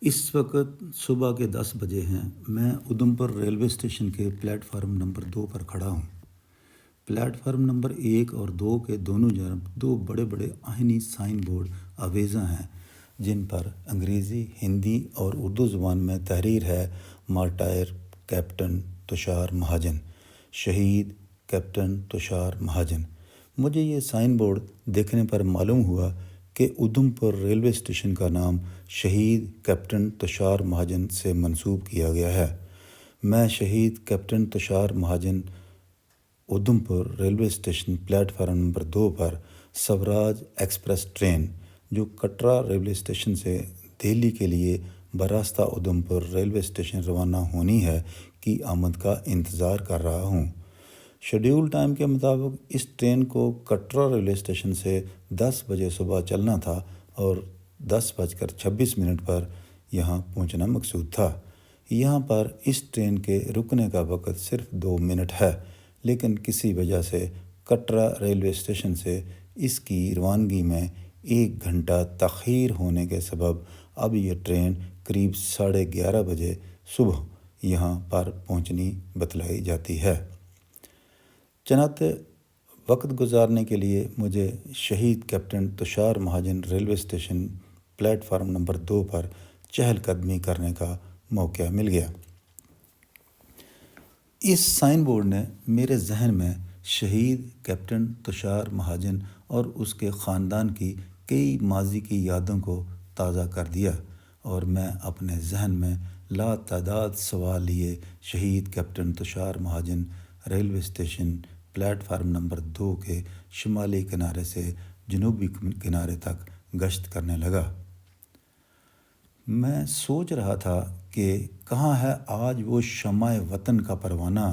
اس وقت صبح کے 10 بجے ہیں۔ میں ادھمپور ریلوے اسٹیشن کے پلیٹ فارم نمبر 2 پر کھڑا ہوں۔ پلیٹ فارم نمبر 1 اور 2 کے دونوں جانب 2 بڑے بڑے آہنی سائن بورڈ آویزاں ہیں، جن پر انگریزی، ہندی اور اردو زبان میں تحریر ہے: مارٹائر کیپٹن تشار مہاجن، شہید کیپٹن تشار مہاجن۔ مجھے یہ سائن بورڈ دیکھنے پر معلوم ہوا کہ ادھمپور ریلوے اسٹیشن کا نام شہید کیپٹن تشار مہاجن سے منسوب کیا گیا ہے۔ میں شہید captain Tushar Mahajan Udhampur railway station platform number 2 پر سوراج ایکسپریس ٹرین، جو کٹرا ریلوے اسٹیشن سے دہلی کے لیے براستہ ادھمپور ریلوے اسٹیشن روانہ ہونی ہے، کی آمد کا انتظار کر رہا ہوں۔ شیڈول ٹائم کے مطابق اس ٹرین کو کٹرا ریلوے اسٹیشن سے 10 بجے صبح چلنا تھا اور 10:26 پر یہاں پہنچنا مقصود تھا۔ یہاں پر اس ٹرین کے رکنے کا وقت صرف 2 منٹ ہے، لیکن کسی وجہ سے کٹرا ریلوے اسٹیشن سے اس کی روانگی میں 1 گھنٹہ تاخیر ہونے کے سبب اب یہ ٹرین قریب 11:30 بجے صبح یہاں پر پہنچنی بتلائی جاتی ہے۔ چنانچہ وقت گزارنے کے لیے مجھے شہید captain Tushar Mahajan railway station platform number 2 پر چہل قدمی کرنے کا موقع مل گیا۔ اس سائن بورڈ نے میرے ذہن میں شہید کیپٹن تشار مہاجن اور اس کے خاندان کی کئی ماضی کی یادوں کو تازہ کر دیا، اور میں اپنے ذہن میں لا تعداد سوال لیے شہید captain Tushar Mahajan railway station platform number 2 کے شمالی کنارے سے جنوبی کنارے تک گشت کرنے لگا۔ میں سوچ رہا تھا کہ کہاں ہے آج وہ شمع وطن کا پروانہ،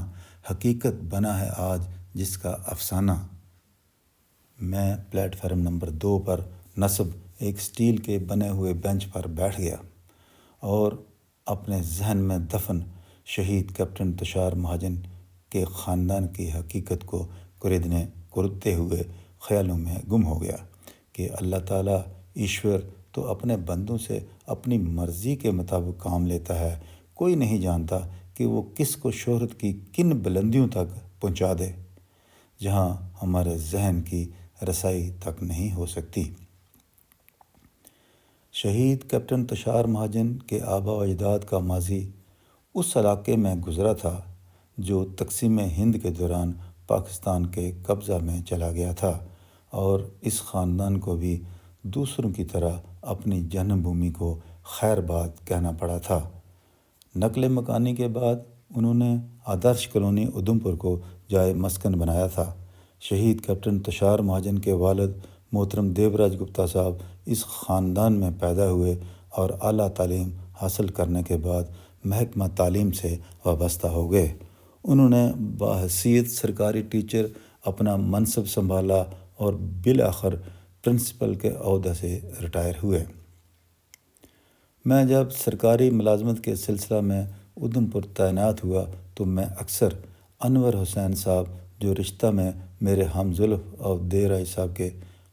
حقیقت بنا ہے آج جس کا افسانہ۔ میں پلیٹ فارم نمبر 2 پر نصب ایک اسٹیل کے بنے ہوئے بینچ پر بیٹھ گیا اور اپنے ذہن میں دفن شہید کیپٹن تشار مہاجن کے خاندان کی حقیقت کو کردتے ہوئے خیالوں میں گم ہو گیا کہ اللہ تعالیٰ ایشور تو اپنے بندوں سے اپنی مرضی کے مطابق کام لیتا ہے۔ کوئی نہیں جانتا کہ وہ کس کو شہرت کی کن بلندیوں تک پہنچا دے، جہاں ہمارے ذہن کی رسائی تک نہیں ہو سکتی۔ شہید کیپٹن تشار مہاجن کے آباء و اجداد کا ماضی اس علاقے میں گزرا تھا جو تقسیم ہند کے دوران پاکستان کے قبضہ میں چلا گیا تھا، اور اس خاندان کو بھی دوسروں کی طرح اپنی جنم بھومی کو خیر باد کہنا پڑا تھا۔ نقل مکانی کے بعد انہوں نے آدرش کالونی ادھمپور کو جائے مسکن بنایا تھا۔ شہید کیپٹن تشار مہاجن کے والد محترم دیوراج گپتا صاحب اس خاندان میں پیدا ہوئے اور اعلیٰ تعلیم حاصل کرنے کے بعد محکمہ تعلیم سے وابستہ ہو گئے۔ انہوں نے بحیثیت سرکاری ٹیچر اپنا منصب سنبھالا اور بالآخر پرنسپل کے عہدے سے ریٹائر ہوئے۔ میں جب سرکاری ملازمت کے سلسلہ میں ادھمپور تعینات ہوا تو میں اکثر انور حسین صاحب، جو رشتہ میں میرے ہم زلف اور دیوراج صاحب کے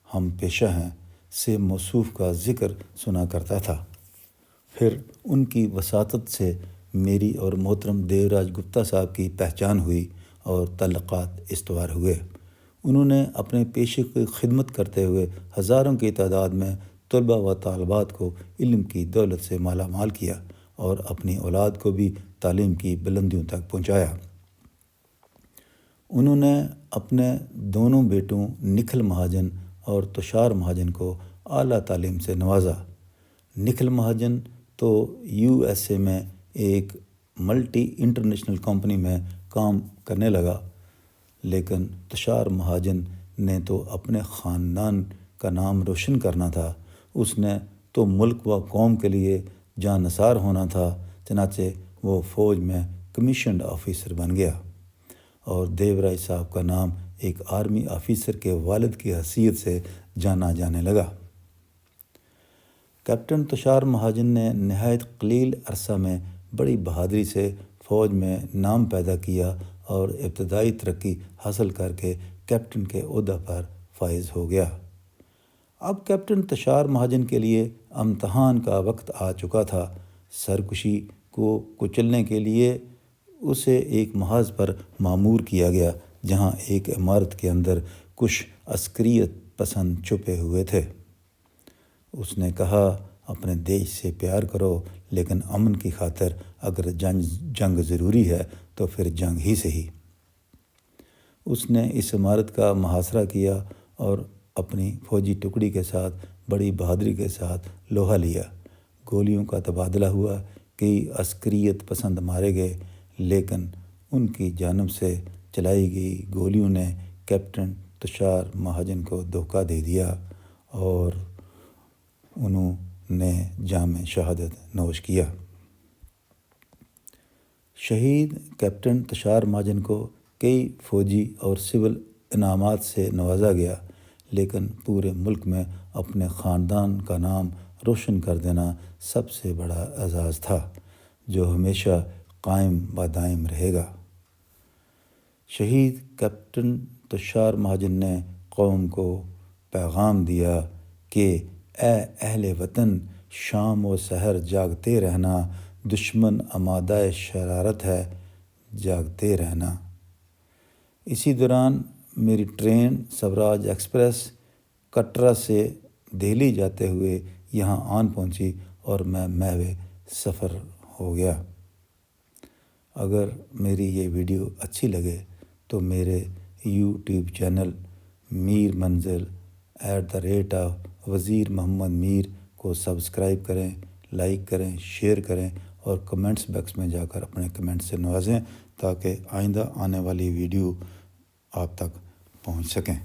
ہم پیشہ ہیں، سے موصوف کا ذکر سنا کرتا تھا۔ پھر ان کی وساطت سے میری اور محترم دیوراج گپتا صاحب کی پہچان ہوئی اور تعلقات استوار ہوئے۔ انہوں نے اپنے پیشے کی خدمت کرتے ہوئے ہزاروں کی تعداد میں طلباء و طالبات کو علم کی دولت سے مالا مال کیا اور اپنی اولاد کو بھی تعلیم کی بلندیوں تک پہنچایا۔ انہوں نے اپنے دونوں بیٹوں نکھل مہاجن اور تشار مہاجن کو اعلیٰ تعلیم سے نوازا۔ نکھل مہاجن تو USA میں ایک ملٹی انٹرنیشنل کمپنی میں کام کرنے لگا، لیکن تشار مہاجن نے تو اپنے خاندان کا نام روشن کرنا تھا۔ اس نے تو ملک و قوم کے لیے جاں نثار ہونا تھا۔ چنانچہ وہ فوج میں کمیشنڈ آفیسر بن گیا، اور دیوراج صاحب کا نام ایک آرمی آفیسر کے والد کی حیثیت سے جانا جانے لگا۔ کیپٹن تشار مہاجن نے نہایت قلیل عرصہ میں بڑی بہادری سے فوج میں نام پیدا کیا اور ابتدائی ترقی حاصل کر کے کیپٹن کے عہدہ پر فائز ہو گیا۔ اب کیپٹن تشار مہاجن کے لیے امتحان کا وقت آ چکا تھا۔ سرکشی کو کچلنے کے لیے اسے ایک محاذ پر مامور کیا گیا جہاں ایک عمارت کے اندر کچھ عسکریت پسند چھپے ہوئے تھے۔ اس نے کہا، اپنے دیش سے پیار کرو، لیکن امن کی خاطر اگر جنگ ضروری ہے تو پھر جنگ ہی صحیح۔ اس نے اس عمارت کا محاصرہ کیا اور اپنی فوجی ٹکڑی کے ساتھ بڑی بہادری کے ساتھ لوہا لیا۔ گولیوں کا تبادلہ ہوا، کئی عسکریت پسند مارے گئے، لیکن ان کی جانب سے چلائی گئی گولیوں نے کیپٹن تشار مہاجن کو دھوکہ دے دیا اور انہوں نے جام شہادت نوش کیا۔ شہید کیپٹن تشار مہاجن کو کئی فوجی اور سول انعامات سے نوازا گیا، لیکن پورے ملک میں اپنے خاندان کا نام روشن کر دینا سب سے بڑا اعزاز تھا جو ہمیشہ قائم و دائم رہے گا۔ شہید کیپٹن تشار مہاجن نے قوم کو پیغام دیا کہ اے اہل وطن، شام و سحر جاگتے رہنا، دشمن آمادہ شرارت ہے، جاگتے رہنا۔ اسی دوران میری ٹرین سوراج ایکسپریس کٹرا سے دہلی جاتے ہوئے یہاں آن پہنچی اور میں محو سفر ہو گیا۔ اگر میری یہ ویڈیو اچھی لگے تو میرے یوٹیوب چینل میر منزل @وزیر محمد میر کو سبسکرائب کریں، لائک کریں، شیئر کریں اور کمنٹس باکس میں جا کر اپنے کمنٹ سے نوازیں تاکہ آئندہ آنے والی ویڈیو آپ تک پہنچ سکیں۔